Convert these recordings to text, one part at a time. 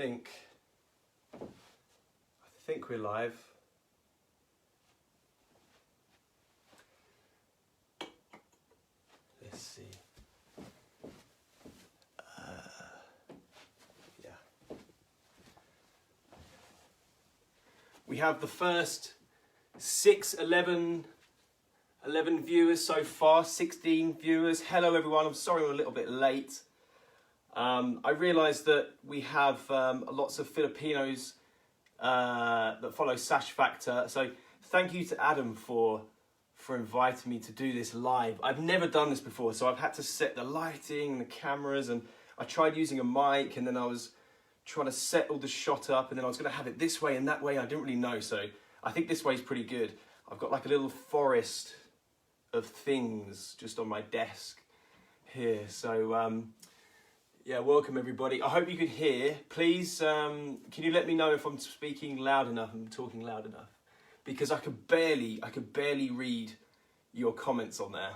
think we're live. Let's see. Yeah. We have the first 11 viewers so far, 16 viewers. Hello everyone, I'm sorry I'm a little bit late. I realised that we have lots of Filipinos that follow Sash Factor, so thank you to Adam for inviting me to do this live. I've never done this before, so I've had to set the lighting and the cameras, and I tried using a mic, and then I was trying to set all the shot up, and then I was going to have it this way and that way. I didn't really know, so I think this way is pretty good. I've got like a little forest of things just on my desk here, so yeah, welcome everybody. I hope you could hear. Please, can you let me know if I'm speaking loud enough and talking loud enough? Because I could barely read your comments on there.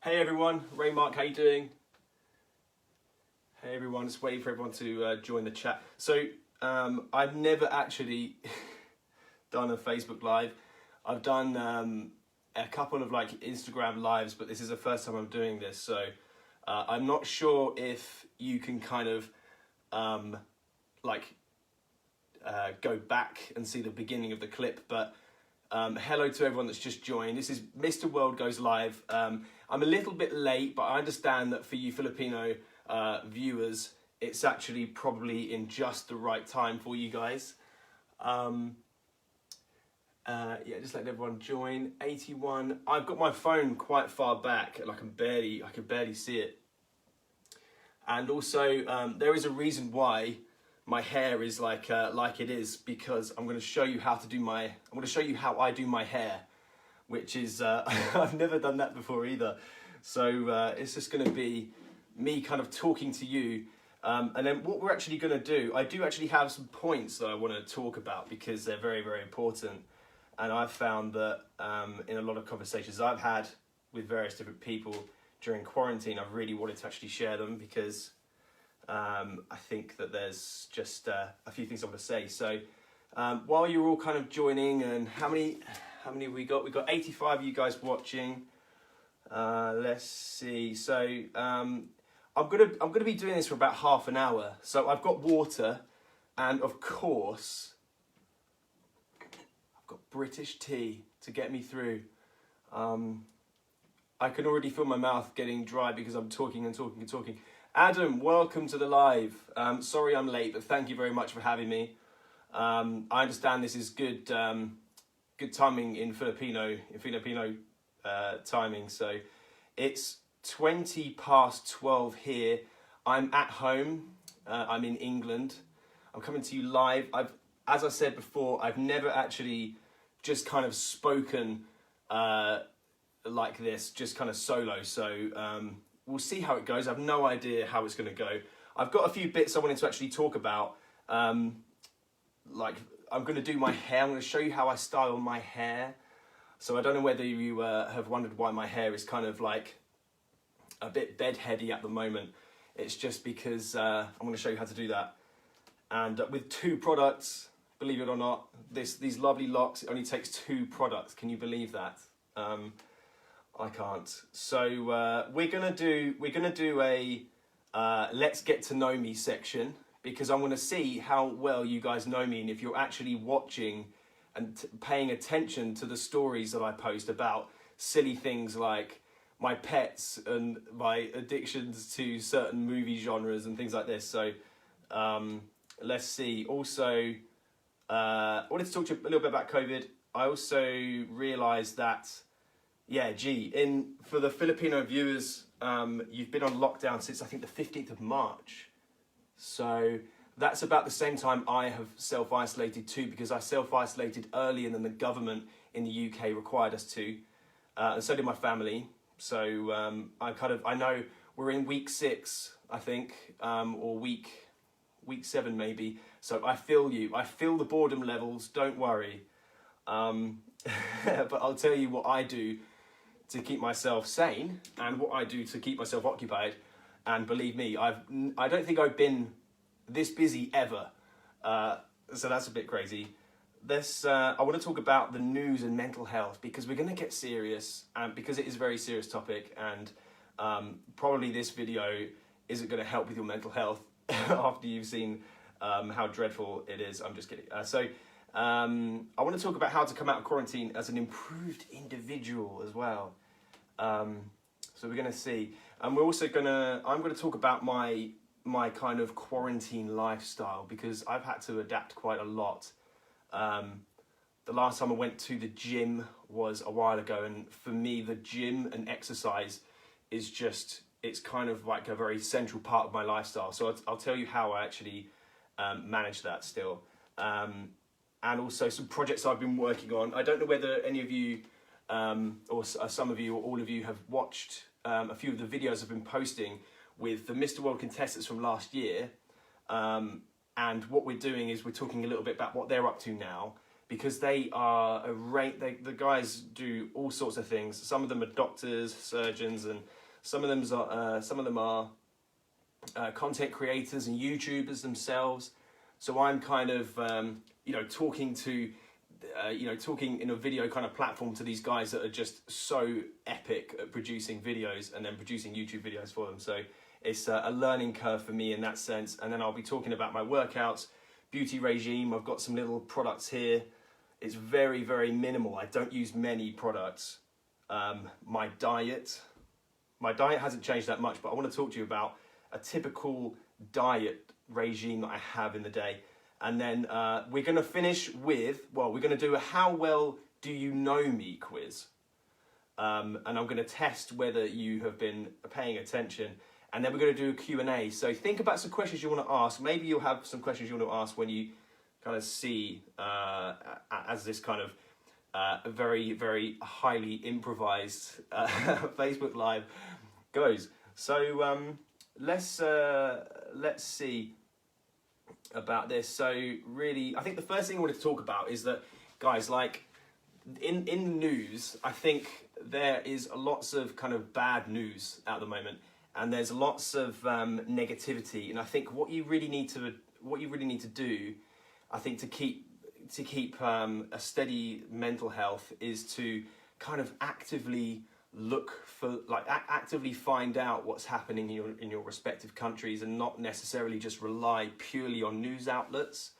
Hey everyone, Ray Mark, how you doing? Hey everyone, just waiting for everyone to join the chat. So I've never actually done a Facebook Live. I've done a couple of like Instagram lives, but this is the first time I'm doing this. So I'm not sure if you can kind of go back and see the beginning of the clip, but hello to everyone that's just joined. This is Mr. World Goes Live. I'm a little bit late, but I understand that for you Filipino viewers, it's actually probably in just the right time for you guys. Yeah, just let everyone join. 81. I've got my phone quite far back, and I can barely see it. And also, there is a reason why my hair is like it is, because I'm going to show you how to do I'm going to show you how I do my hair, which is I've never done that before either. So it's just going to be me kind of talking to you. And then what we're actually going to do, I do actually have some points that I want to talk about because they're very, very important. And I've found that in a lot of conversations I've had with various different people during quarantine, I've really wanted to actually share them because I think that there's just a few things I want to say. So while you're all kind of joining, and how many have we got? We've got 85 of you guys watching. Let's see. So I'm gonna be doing this for about half an hour. So I've got water, and of course I've got British tea to get me through. I can already feel my mouth getting dry because I'm talking and talking and talking. Adam, welcome to the live. Sorry I'm late, but thank you very much for having me. I understand this is good timing in Filipino timing. So it's 12:20 here. I'm at home. I'm in England. I'm coming to you live. As I said before, I've never actually just kind of spoken like this, just kind of solo. So we'll see how it goes. I have no idea how it's going to go. I've got a few bits I wanted to actually talk about. Like I'm going to do my hair. I'm going to show you how I style my hair. So I don't know whether you have wondered why my hair is kind of like a bit bedheady at the moment. It's just because I'm going to show you how to do that. And with 2 products, believe it or not, these lovely locks, it only takes 2 products. Can you believe that? I can't. So we're gonna do a let's get to know me section, because I want to see how well you guys know me and if you're actually watching and paying attention to the stories that I post about silly things like my pets and my addictions to certain movie genres and things like this. So let's see. Also, I wanted to talk to you a little bit about COVID. I also realised that, yeah, for the Filipino viewers, you've been on lockdown since I think the 15th of March. So that's about the same time I have self-isolated too, because I self-isolated earlier than the government in the UK required us to. And so did my family. So I know we're in week 6, I think, or week 7 maybe. So I feel you. I feel the boredom levels. Don't worry. But I'll tell you what I do to keep myself sane and what I do to keep myself occupied. And believe me, I don't think I've been this busy ever. So that's a bit crazy. I want to talk about the news and mental health, because we're going to get serious, because it is a very serious topic, and probably this video isn't going to help with your mental health after you've seen how dreadful it is. I'm just kidding. I want to talk about how to come out of quarantine as an improved individual as well. So we're going to see. And we're also I'm going to talk about my kind of quarantine lifestyle, because I've had to adapt quite a lot. The last time I went to the gym was a while ago, and for me, the gym and exercise is it's kind of like a very central part of my lifestyle. So I'll tell you how I actually manage that still. And also some projects I've been working on. I don't know whether any of you, or some of you, or all of you have watched a few of the videos I've been posting with the Mr. World contestants from last year. And what we're doing is we're talking a little bit about what they're up to now, because they are the guys do all sorts of things. Some of them are doctors, surgeons, and some of them are content creators and YouTubers themselves. So I'm kind of talking in a video kind of platform to these guys that are just so epic at producing videos and then producing YouTube videos for them. So it's a learning curve for me in that sense. And then I'll be talking about my workouts, beauty regime. I've got some little products here. It's very, very minimal. I don't use many products. My diet hasn't changed that much, but I want to talk to you about a typical diet regime that I have in the day. And then we're going to finish with, we're going to do a how well do you know me quiz. And I'm going to test whether you have been paying attention. And then we're going to do a Q&A. So think about some questions you want to ask. Maybe you'll have some questions you want to ask when you kind of see as this kind of very, very highly improvised Facebook Live goes. So let's see about this. So really, I think the first thing I wanted to talk about is that, guys, like in the news, I think there is lots of kind of bad news at the moment, and there's lots of negativity. And I think what you really need to do, I think to keep a steady mental health, is to kind of actively actively find out what's happening in your respective countries, and not necessarily just rely purely on news outlets.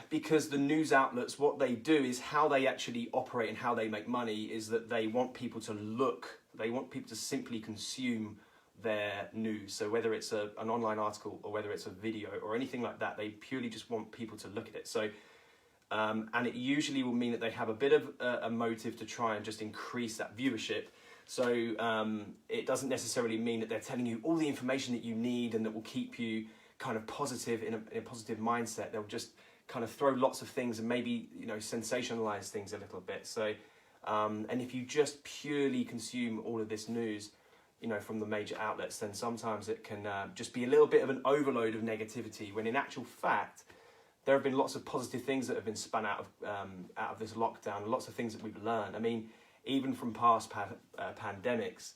Because the news outlets, what they do is how they actually operate and how they make money is that they want people to simply consume their news. So whether it's an online article or whether it's a video or anything like that, they purely just want people to look at it. So and it usually will mean that they have a bit of a motive to try and just increase that viewership. So it doesn't necessarily mean that they're telling you all the information that you need and that will keep you kind of positive in a positive mindset. They'll just kind of throw lots of things and maybe sensationalize things a little bit. So and if you just purely consume all of this news from the major outlets, then sometimes it can just be a little bit of an overload of negativity, when in actual fact there have been lots of positive things that have been spun out of this lockdown, lots of things that we've learned. I mean, even from past pandemics,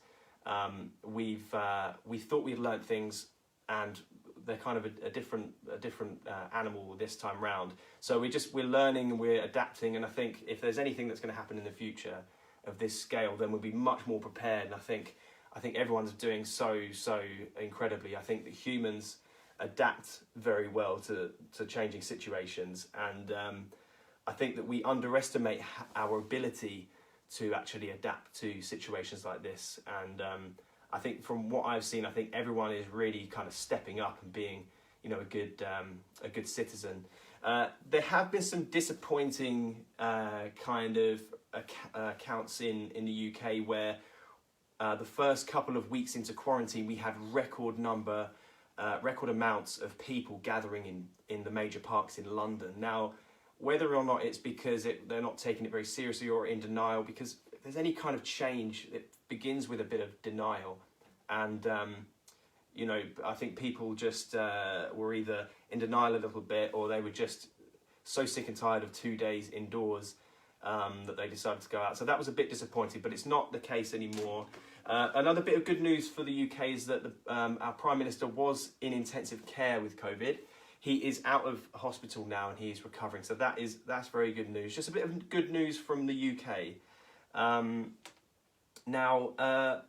we thought we'd learned things, and they're kind of a different animal this time round. So we're learning and we're adapting. And I think if there's anything that's going to happen in the future of this scale, then we'll be much more prepared. And I think everyone's doing so incredibly. I think that humans adapt very well to changing situations, and I think that we underestimate our ability to actually adapt to situations like this. And I think from what I've seen, I think everyone is really kind of stepping up and being a good citizen. There have been some disappointing kind of accounts in the UK where the first couple of weeks into quarantine we had record amounts of people gathering in the major parks in London. Now, whether or not it's because they're not taking it very seriously or in denial, because if there's any kind of change, it begins with a bit of denial. And, I think people just were either in denial a little bit, or they were just so sick and tired of 2 days indoors that they decided to go out. So that was a bit disappointing, but it's not the case anymore. Another bit of good news for the UK is that our Prime Minister was in intensive care with COVID. He is out of hospital now and he is recovering. So that's very good news. Just a bit of good news from the UK. Now,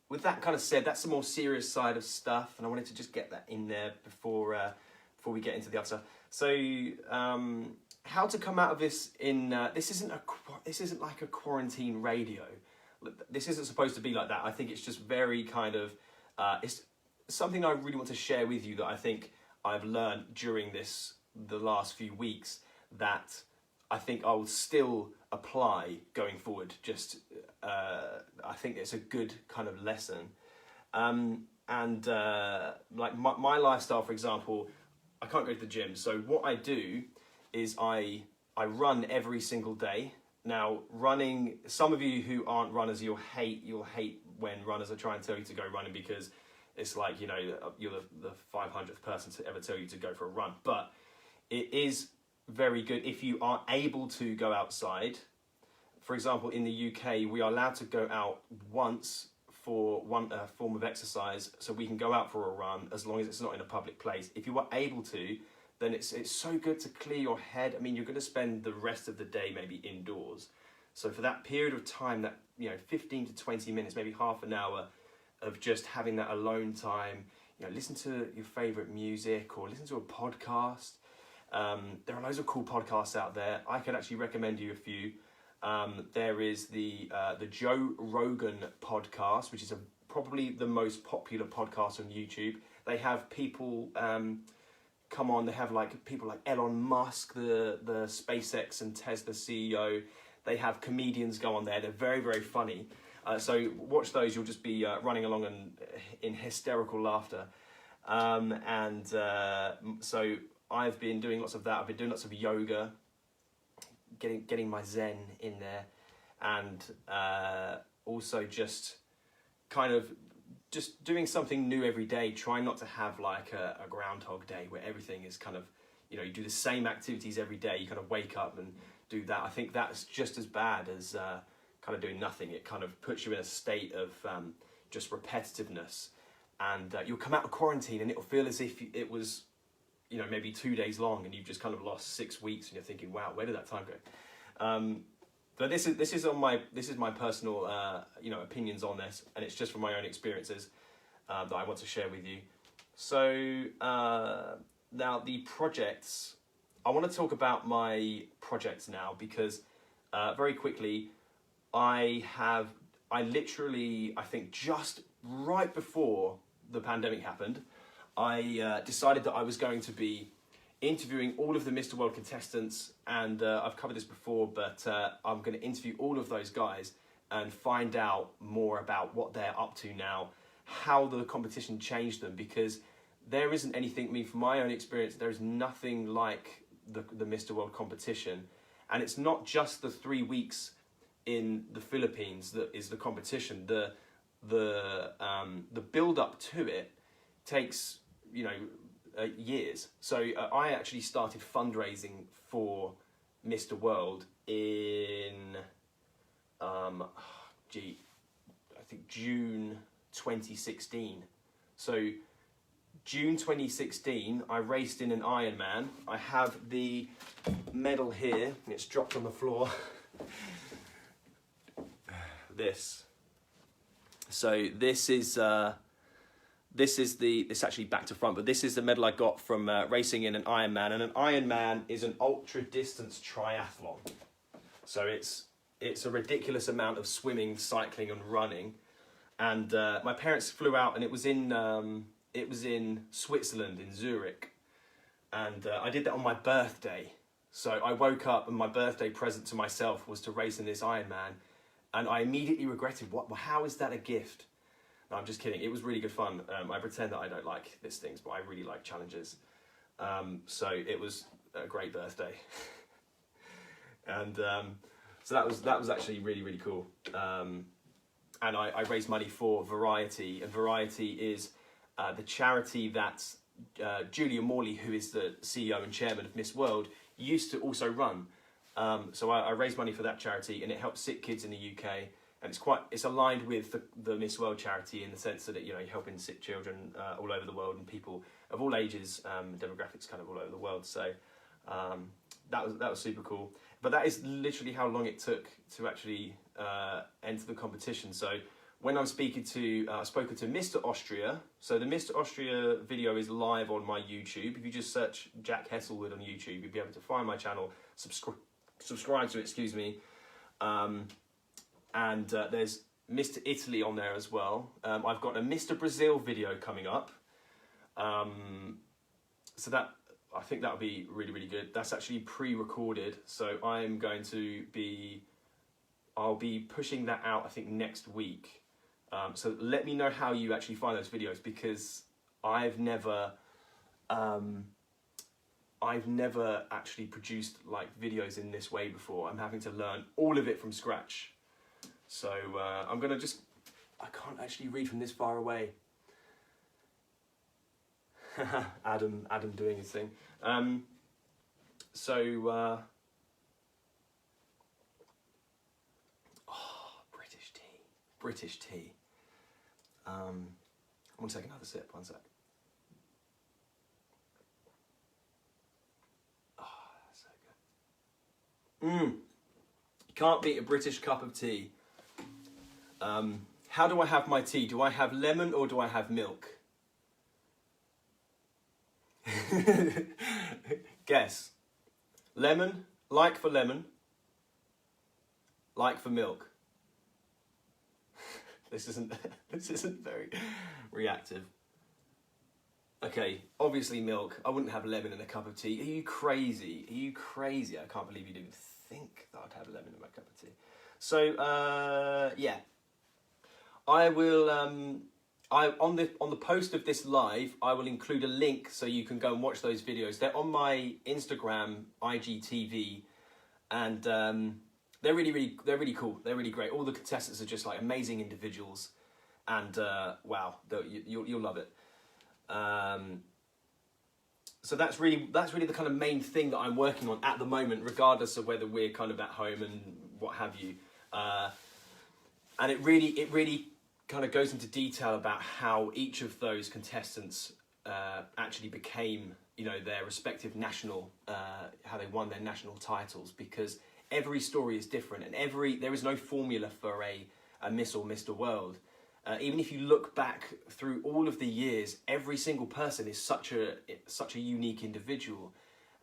with that kind of said, that's the more serious side of stuff, and I wanted to just get that in there before we get into the other stuff. So, how to come out of this in this isn't like a quarantine radio. This isn't supposed to be like that. I think it's just very kind of it's something I really want to share with you that I think I've learned during the last few weeks that I think I will still apply going forward. Just I think it's a good kind of lesson. Like my lifestyle, for example, I can't go to the gym. So what I do is I run every single day. Now, running, some of you who aren't runners, you'll hate when runners are trying to tell you to go running, because it's like, you know, you're the 500th person to ever tell you to go for a run. But it is very good if you are able to go outside. For example, in the UK, we are allowed to go out once for one form of exercise, so we can go out for a run as long as it's not in a public place. If you are able to, then it's so good to clear your head. I mean, you're going to spend the rest of the day maybe indoors. So for that period of time, that, you know, 15 to 20 minutes, maybe half an hour of just having that alone time, you know, listen to your favorite music or listen to a podcast. There are loads of cool podcasts out there. I can actually recommend you a few. There is the Joe Rogan podcast, which is probably the most popular podcast on YouTube. They have people come on. They have like people like Elon Musk, the SpaceX and Tesla CEO. They have comedians go on there. They're very, very funny. So watch those. You'll just be running along and in hysterical laughter. So I've been doing lots of that. I've been doing lots of yoga, getting my Zen in there, and also just kind of just doing something new every day. Trying not to have like a Groundhog Day where everything is kind of, you know, you do the same activities every day. You kind of wake up and do that. I think that's just as bad as kind of doing nothing. It kind of puts you in a state of just repetitiveness, and you'll come out of quarantine and it'll feel as if it was, you know, maybe 2 days long, and you've just kind of lost 6 weeks, and you're thinking, wow, where did that time go? But this is my personal you know, opinions on this, and it's just from my own experiences that I want to share with you. So now the projects, I want to talk about my projects now, because very quickly, I literally, I think just right before the pandemic happened, I decided that I was going to be interviewing all of the Mr. World contestants, and I've covered this before, but I'm going to interview all of those guys and find out more about what they're up to now, how the competition changed them, because there isn't anything, I mean, from my own experience, there is nothing like the Mr. World competition, and it's not just the 3 weeks in the Philippines that is the competition. The build up to it takes, you know, years. So I actually started fundraising for Mr. World in I think June 2016. So June 2016, I raced in an Ironman. I have the medal here. It's dropped on the floor. This. So this is it's actually back to front, but this is the medal I got from racing in an Ironman, and an Ironman is an ultra distance triathlon. So it's a ridiculous amount of swimming, cycling, and running. And my parents flew out, and it was in Switzerland, in Zurich, and I did that on my birthday. So I woke up, and my birthday present to myself was to race in this Ironman, and I immediately regretted, how is that a gift? No, I'm just kidding. It was really good fun. I pretend that I don't like these things, but I really like challenges. So it was a great birthday. And so that was actually really, really cool. And I raised money for Variety, and Variety is the charity that Julia Morley, who is the CEO and chairman of Miss World, used to also run. So I raised money for that charity, and it helps sick kids in the UK. and it's aligned with the Miss World charity in the sense that you're helping sick children all over the world and people of all ages, demographics kind of all over the world. So that was super cool. But that is literally how long it took to actually enter the competition. So when I'm speaking to, I've spoken to Mr. Austria. So the Mr. Austria video is live on my YouTube. If you just search Jack Heslewood on YouTube, you'll be able to find my channel, subscribe to it, excuse me. And there's Mr. Italy on there as well. I've got a Mr. Brazil video coming up. So that, I think that'll be really, really good. That's actually pre-recorded. So I'll be pushing that out, I think, next week. So let me know how you actually find those videos, because I've never actually produced like videos in this way before. I'm having to learn all of it from scratch. So I'm gonna I can't actually read from this far away. Adam doing his thing. British tea. I'm gonna take another sip, one sec. Oh, that's so good. You can't beat a British cup of tea. How do I have my tea? Do I have lemon or do I have milk? Guess. Lemon, like for lemon, like for milk. This isn't very reactive. Okay, obviously milk. I wouldn't have lemon in a cup of tea. Are you crazy? Are you crazy? I can't believe you'd even think that I'd have lemon in my cup of tea. So yeah, I will. On the post of this live, I will include a link so you can go and watch those videos. They're on my Instagram, IGTV, and they're really cool. They're really great. All the contestants are just like amazing individuals, and wow, you'll love it. So that's really the kind of main thing that I'm working on at the moment, regardless of whether we're kind of at home and what have you. And it really kind of goes into detail about how each of those contestants actually became, their respective national, how they won their national titles, because every story is different, and there is no formula for a Miss or Mr. World. Even if you look back through all of the years, every single person is such a unique individual,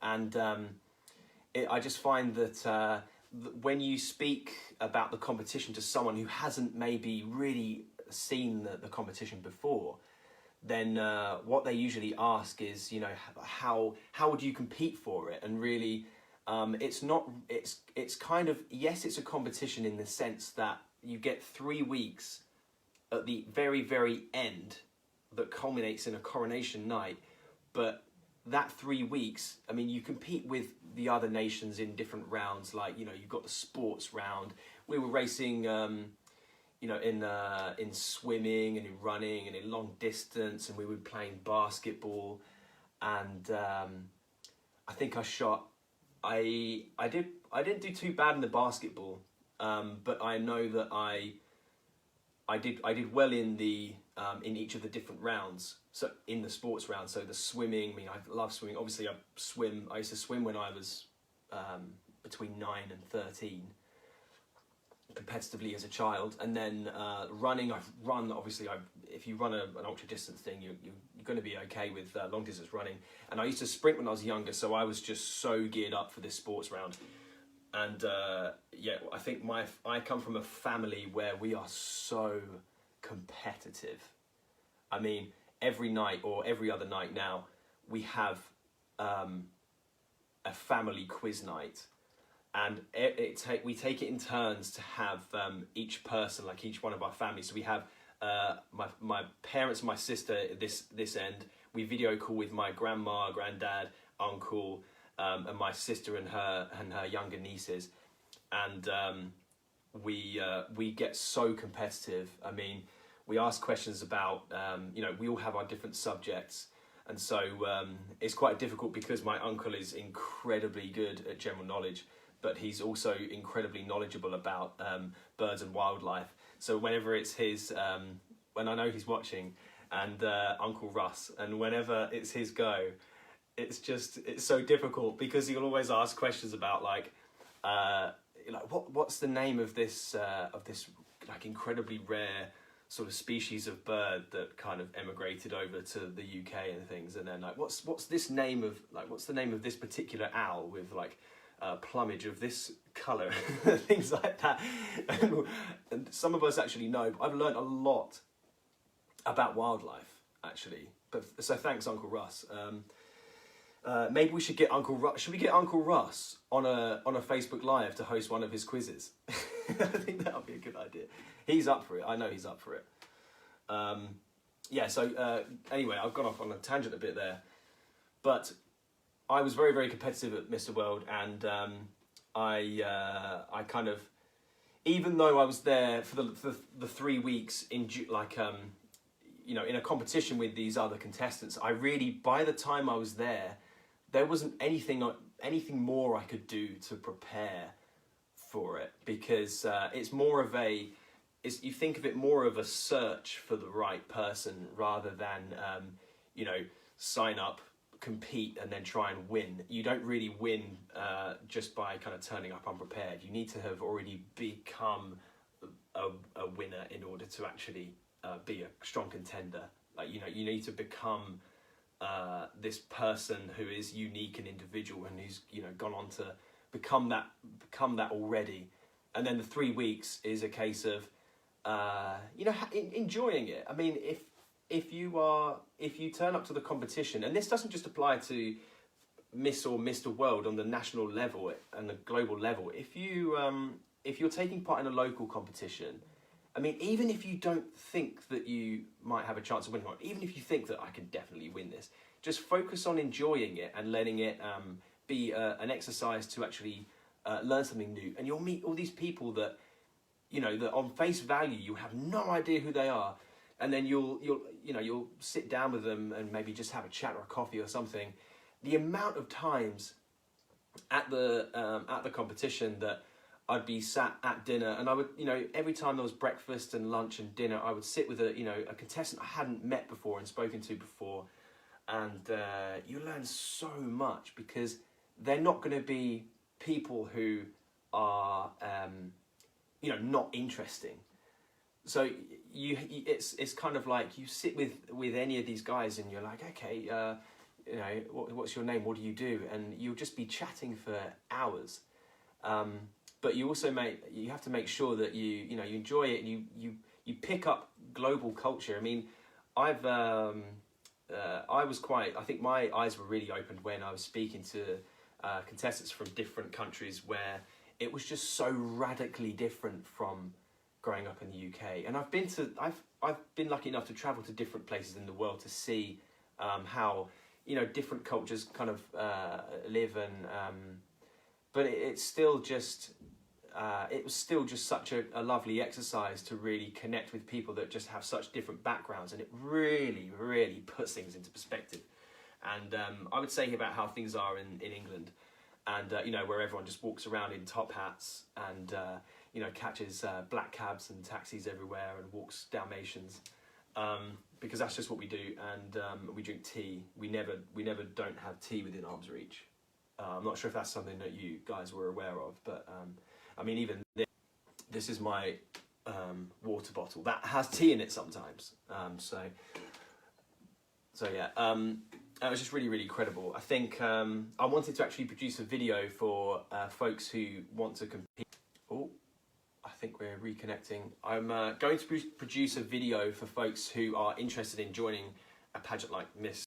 and I just find that when you speak about the competition to someone who hasn't maybe really seen the competition before, then what they usually ask is, how would you compete for it? And really, it's kind of, yes, it's a competition in the sense that you get 3 weeks at the very, very end that culminates in a coronation night. But that 3 weeks, I mean, you compete with the other nations in different rounds. Like, you've got the sports round. We were racing, in swimming and in running and in long distance, and we were playing basketball. And I think I didn't do too bad in the basketball, but I know that I did well in in each of the different rounds. So in the sports round, so the swimming. I mean, I love swimming. Obviously, I used to swim when I was between 9 and 13, competitively as a child. And then running, obviously, if you run an ultra distance thing, you're going to be okay with long distance running. And I used to sprint when I was younger, so I was just so geared up for this sports round. And yeah, I think I come from a family where we are so competitive. I mean, every night or every other night now, we have a family quiz night, and we take it in turns to have each person, like each one of our families. So we have my parents and my sister at this end. We video call with my grandma, granddad, uncle, and my sister and her younger nieces, and we get so competitive. I mean, we ask questions about we all have our different subjects, and so it's quite difficult because my uncle is incredibly good at general knowledge, but he's also incredibly knowledgeable about birds and wildlife. So whenever it's his, when I know he's watching, and Uncle Russ, and whenever it's his go, it's so difficult because he'll always ask questions about like what's the name of this like incredibly rare sort of species of bird that kind of emigrated over to the UK and things, and then like what's the name of this particular owl with like plumage of this colour, things like that. And some of us actually know. But I've learned a lot about wildlife actually. But so thanks, Uncle Russ. Maybe we should get Uncle Russ. Should we get Uncle Russ on a Facebook Live to host one of his quizzes? I think that would be a good idea. He's up for it. I know he's up for it. So anyway, I've gone off on a tangent a bit there. But I was very, very competitive at Mr. World, and I kind of, even though I was there for the 3 weeks in in a competition with these other contestants, I really, by the time I was there wasn't anything more I could do to prepare for it, because it's more of you think of it more of a search for the right person rather than sign up, compete, and then try and win. You don't really win just by kind of turning up unprepared. You need to have already become a winner in order to actually be a strong contender. Like, you need to become this person who is unique and individual, and who's gone on to become that already. And then the 3 weeks is a case of enjoying it. I mean, if you turn up to the competition, and this doesn't just apply to Miss or Mr. World on the national level and the global level. If you're taking part in a local competition, I mean, even if you don't think that you might have a chance of winning, or even if you think that I can definitely win this, just focus on enjoying it and letting it be an exercise to actually learn something new. And you'll meet all these people that, that on face value, you have no idea who they are. And then you'll sit down with them and maybe just have a chat or a coffee or something. The amount of times at the competition that I'd be sat at dinner, and I would, every time there was breakfast and lunch and dinner, I would sit with a contestant I hadn't met before and spoken to before, and you learn so much, because they're not going to be people who are, not interesting. So it's kind of like you sit with any of these guys, and you're like, okay, what's your name? What do you do? And you'll just be chatting for hours. But you also you have to make sure that you enjoy it, and you pick up global culture. I mean, I think my eyes were really opened when I was speaking to contestants from different countries, where it was just so radically different from growing up in the UK. And I've been lucky enough to travel to different places in the world to see how different cultures kind of live, and but it was still just such a lovely exercise to really connect with people that just have such different backgrounds, and it really, really puts things into perspective. And I would say about how things are in England, and where everyone just walks around in top hats and catches black cabs and taxis everywhere and walks Dalmatians, because that's just what we do. And we drink tea. We never don't have tea within arm's reach. I'm not sure if that's something that you guys were aware of, but I mean, even this is my water bottle that has tea in it sometimes. So yeah, it was just really, really incredible. I think I wanted to actually produce a video for folks who want to compete. Oh, I think we're reconnecting. I'm going to produce a video for folks who are interested in joining a pageant like Miss.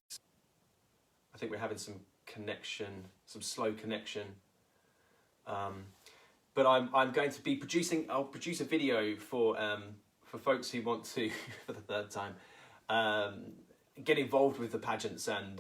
I think we're having some slow connection. But I'm going to be I'll produce a video for folks who want to, for the third time, get involved with the pageants, and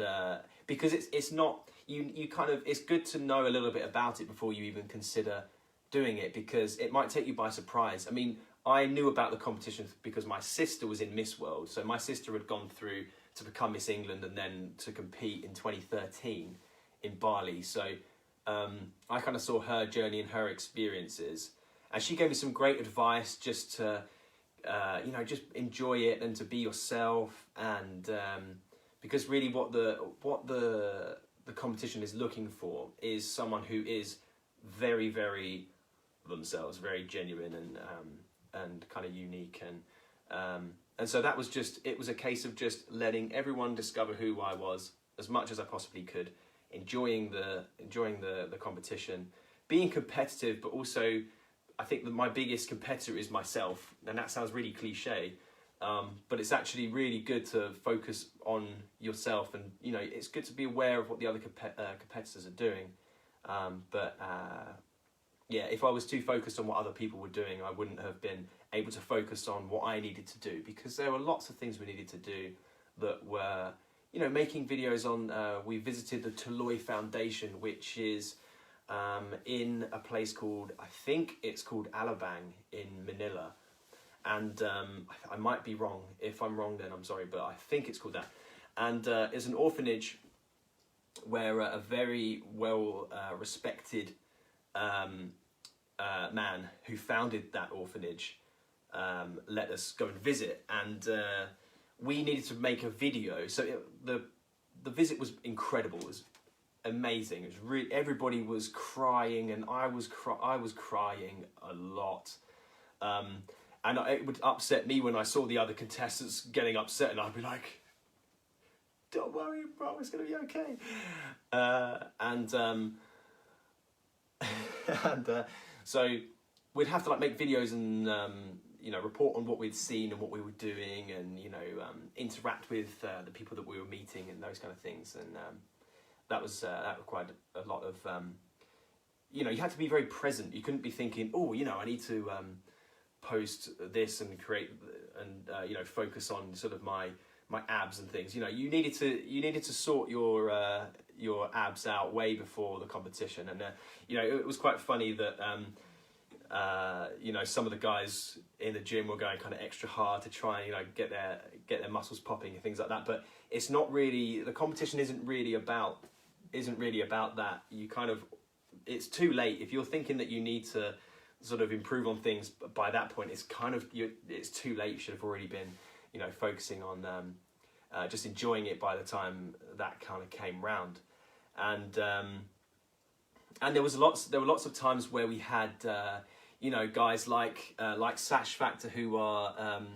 because it's not, you kind of, it's good to know a little bit about it before you even consider doing it, because it might take you by surprise. I mean, I knew about the competition because my sister was in Miss World, so my sister had gone through to become Miss England and then to compete in 2013 in Bali. So I kind of saw her journey and her experiences, and she gave me some great advice just to, just enjoy it and to be yourself, and because really what the competition is looking for is someone who is very, very themselves, very genuine and kind of unique, and so that was it was a case of just letting everyone discover who I was as much as I possibly could, enjoying the competition, being competitive, but also I think that my biggest competitor is myself, and that sounds really cliche, but it's actually really good to focus on yourself, and it's good to be aware of what the other competitors are doing, if I was too focused on what other people were doing, I wouldn't have been able to focus on what I needed to do, because there were lots of things we needed to do that were, making videos on, we visited the Toloi Foundation, which is in a place called, I think it's called Alabang in Manila. And I might be wrong. If I'm wrong, then I'm sorry, but I think it's called that. And it's an orphanage where a very well respected man who founded that orphanage let us go and visit, and we needed to make a video. So the visit was incredible. It was amazing. It was really, everybody was crying, and I was crying a lot. And it would upset me when I saw the other contestants getting upset, and I'd be like, "Don't worry, bro, it's gonna be okay." So we'd have to make videos and report on what we'd seen and what we were doing, and interact with the people that we were meeting and those kind of things. And that required a lot of you had to be very present. You couldn't be thinking, I need to post this and create and focus on sort of my abs and things. You needed to sort your abs out way before the competition. And it was quite funny that some of the guys in the gym were going kind of extra hard to try and get their muscles popping and things like that. But it's not really, the competition isn't really about that. It's too late if you're thinking that you need to sort of improve on things. By that point, it's too late. You should have already been focusing on just enjoying it by the time that kind of came round. And there were lots of times where we had guys like Sash Factor who I'm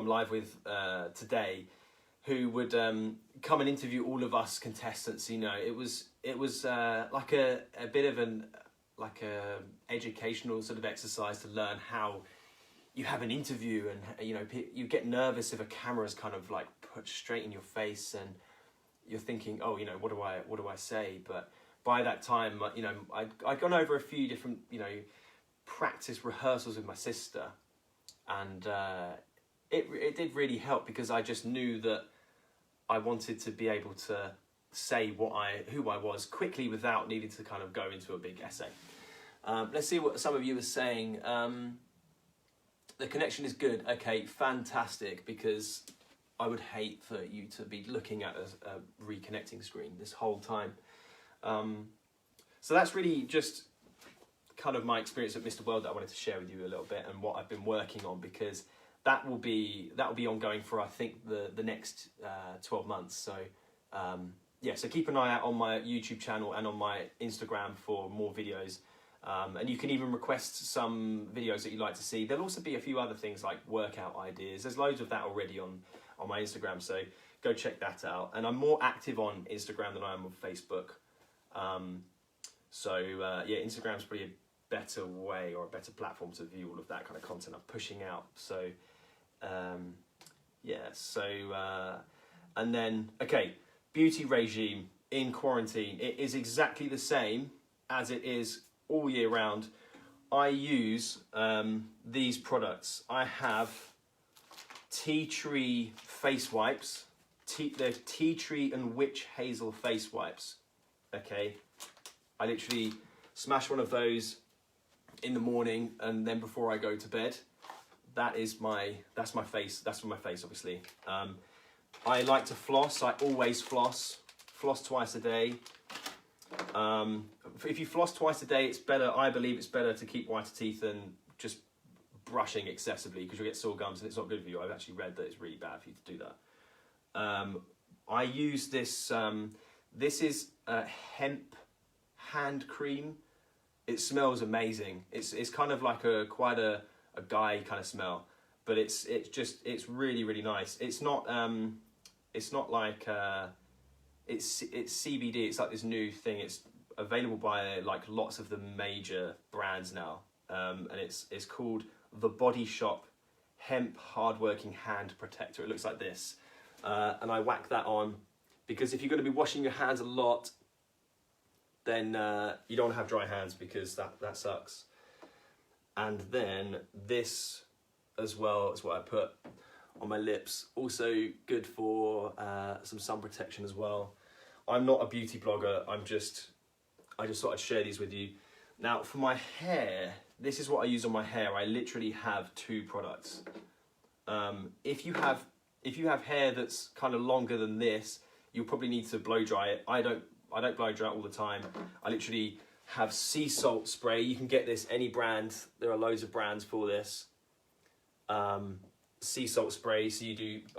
live with today, who would come and interview all of us contestants. It was like a bit of an educational sort of exercise to learn how you have an interview, and you get nervous if a camera's kind of put straight in your face, and you're thinking, what do I say? But by that time, I'd gone over a few different practice rehearsals with my sister, and it did really help, because I just knew that I wanted to be able to say who I was quickly without needing to kind of go into a big essay. Let's see what some of you are saying. The connection is good. Okay, fantastic, because I would hate for you to be looking at a reconnecting screen this whole time. So that's really just kind of my experience at Mr. World that I wanted to share with you a little bit, and what I've been working on, because that will be ongoing for, I think, the next 12 months. So so keep an eye out on my YouTube channel and on my Instagram for more videos. And you can even request some videos that you'd like to see. There'll also be a few other things like workout ideas. There's loads of that already on my Instagram, so go check that out. And I'm more active on Instagram than I am on Facebook. Instagram's probably a better way, or a better platform to view all of that kind of content I'm pushing out. So, and then, okay, beauty regime in quarantine. It is exactly the same as it is all year round. I use these products. I have tea tree face wipes. They're tea tree and witch hazel face wipes. Okay, I literally smash one of those in the morning, and then before I go to bed. That's my face. That's for my face, obviously. I like to floss. I always floss twice a day. If you floss twice a day, it's better. I believe it's better to keep whiter teeth than just brushing excessively, because you'll get sore gums and it's not good for you. I've actually read that it's really bad for you to do that. I use this. This is a hemp hand cream. It smells amazing. It's kind of like quite a guy kind of smell, but it's really, really nice. It's not like it's CBD. It's like this new thing. It's available by like lots of the major brands now, and it's called the Body Shop Hemp Hardworking Hand Protector. It looks like this, and I whack that on because if you're going to be washing your hands a lot, then you don't want to have dry hands, because that sucks. And then this as well is what I put on my lips. Also good for some sun protection as well. I'm not a beauty blogger. I just thought I'd share these with you. Now for my hair, this is what I use on my hair. I literally have 2 products. If you have hair that's kind of longer than this, you'll probably need to blow dry it. I don't blow dry it all the time. I literally have sea salt spray. You can get this any brand. There are loads of brands for this. Sea salt spray. So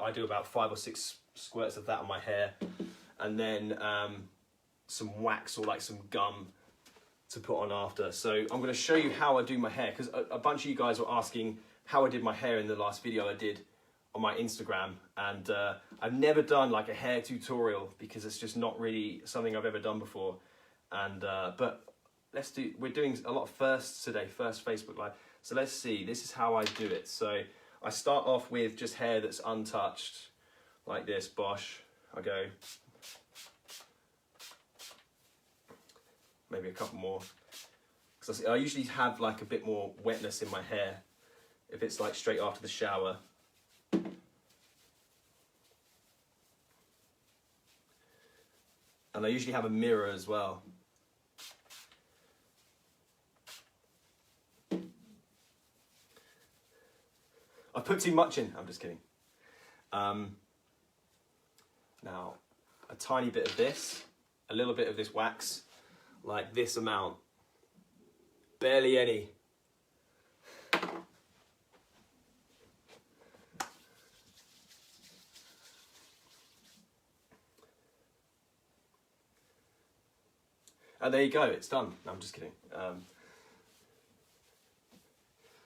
I do about 5 or 6 squirts of that on my hair, and then some wax or like some gum to put on after. So I'm going to show you how I do my hair, because a bunch of you guys were asking how I did my hair in the last video I did on my Instagram, and I've never done like a hair tutorial because it's just not really something I've ever done before. And but we're doing a lot of firsts today, first Facebook Live. So let's see, this is how I do it. So I start off with just hair that's untouched, like this, bosh. I go, maybe a couple more, because I usually have like a bit more wetness in my hair if it's like straight after the shower. And I usually have a mirror as well. I put too much in, I'm just kidding. Now, a tiny bit of this, a little bit of this wax, like this amount, barely any. And there you go, it's done. No, I'm just kidding.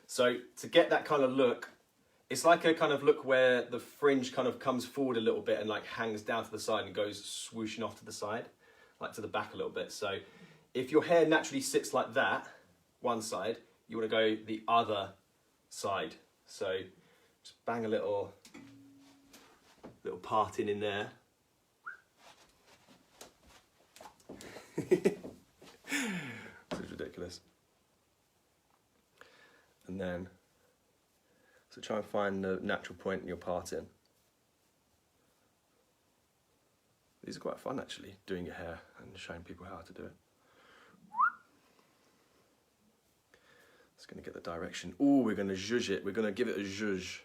So to get that kind of look, it's like a kind of look where the fringe kind of comes forward a little bit and like hangs down to the side and goes swooshing off to the side, like to the back a little bit. So if your hair naturally sits like that, one side, you want to go the other side. So just bang a little part in there. This is ridiculous. And then, so try and find the natural point in your parting. These are quite fun actually, doing your hair and showing people how to do it. Just going to get the direction. Oh, we're going to zhuzh it. We're going to give it a zhuzh.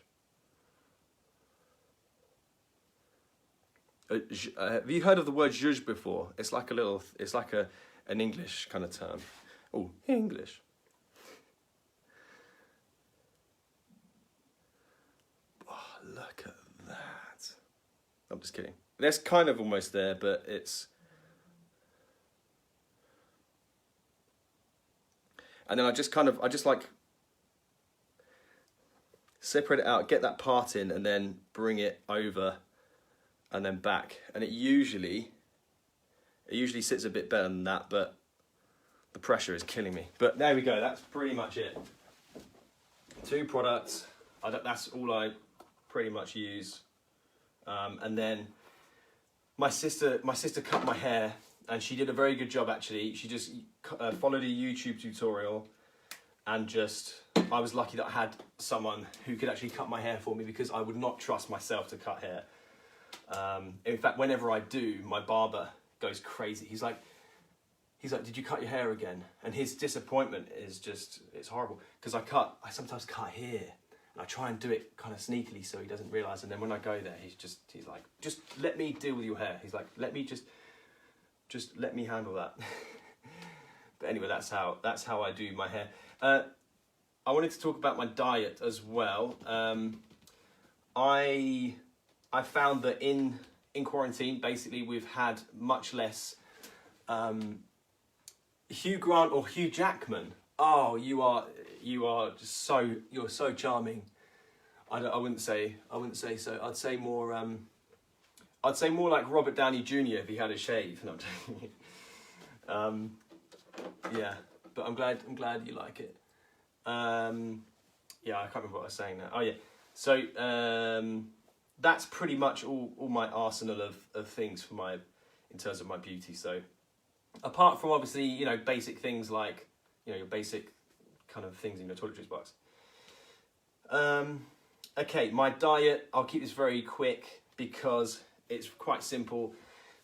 Have you heard of the word zhuzh before? It's like an English kind of term. Oh, English. Oh, look at that. I'm just kidding. That's kind of almost there, but it's... And then I just like separate it out, get that part in, and then bring it over and then back. And it usually sits a bit better than that, but the pressure is killing me. But there we go, that's pretty much it. 2 products, that's all I pretty much use. And then my sister cut my hair, and she did a very good job actually. She just followed a YouTube tutorial, and I was lucky that I had someone who could actually cut my hair for me, because I would not trust myself to cut hair. In fact, whenever I do, my barber goes crazy. He's like, did you cut your hair again? And his disappointment is just, it's horrible. Because I sometimes cut here, and I try and do it kind of sneakily so he doesn't realise. And then when I go there, he's like, just let me deal with your hair. He's like, let me just just let me handle that. But anyway, that's how I do my hair. I wanted to talk about my diet as well. I found that in quarantine, basically, we've had much less Hugh Grant or Hugh Jackman. Oh, you're so charming. I wouldn't say so. I'd say more like Robert Downey Jr. if he had a shave. No, I'm joking. Yeah, but I'm glad you like it. Yeah, I can't remember what I was saying now. Oh yeah, so that's pretty much all my arsenal of things for in terms of my beauty. So apart from obviously, you know, basic things like, you know, your basic kind of things in your toiletries box. Okay, my diet, I'll keep this very quick because it's quite simple.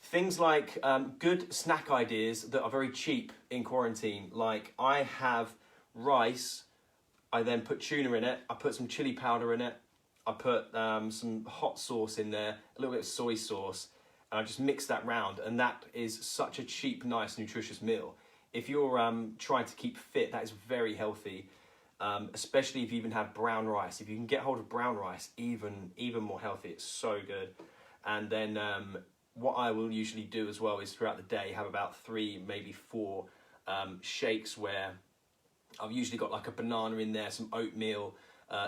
Things like good snack ideas that are very cheap in quarantine. Like I have rice, I then put tuna in it, I put some chili powder in it, I put some hot sauce in there, a little bit of soy sauce, and I just mix that round, and that is such a cheap, nice, nutritious meal. If you're trying to keep fit, that is very healthy, especially if you even have brown rice. If you can get hold of brown rice, even more healthy. It's so good. And then what I will usually do as well is throughout the day have about 3, maybe 4 shakes where I've usually got like a banana in there, some oatmeal,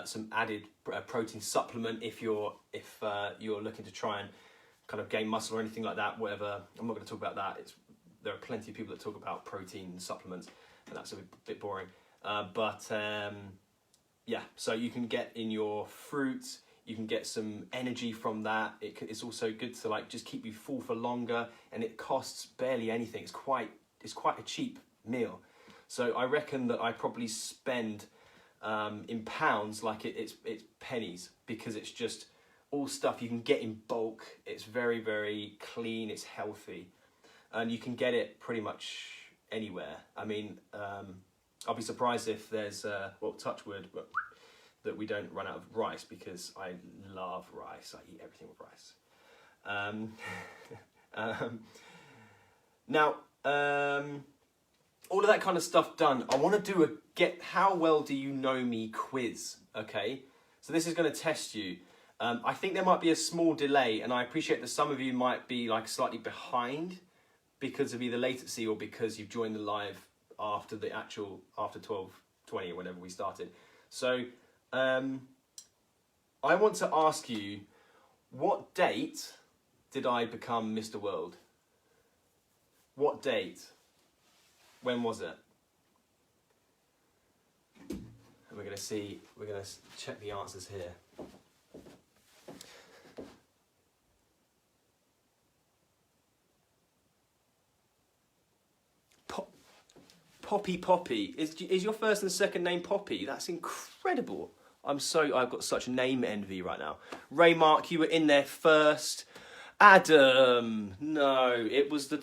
some added protein supplement if you're looking to try and kind of gain muscle or anything like that. Whatever, I'm not going to talk about that. There are plenty of people that talk about protein supplements, and that's a bit boring. Yeah, so you can get in your fruits. You can get some energy from that. It's also good to like just keep you full for longer, and it costs barely anything. It's quite a cheap meal. So I reckon that I probably spend in pounds like it's pennies, because it's just all stuff you can get in bulk. It's very, very clean. It's healthy, and you can get it pretty much anywhere. I mean, I'll be surprised if there's well, touch wood, but that we don't run out of rice, because I love rice. I eat everything with rice. Now, all of that kind of stuff done, I want to do a get how well do you know me quiz, okay? So this is going to test you. I think there might be a small delay, and I appreciate that some of you might be like slightly behind because of either latency or because you've joined the live after 12:20 or whenever we started. So I want to ask you, what date did I become Mr. World? What date? When was it? And we're going to check the answers here. Poppy. Is your first and second name Poppy? That's incredible. I've got such name envy right now. Ray Mark, you were in there first. Adam, no, it was the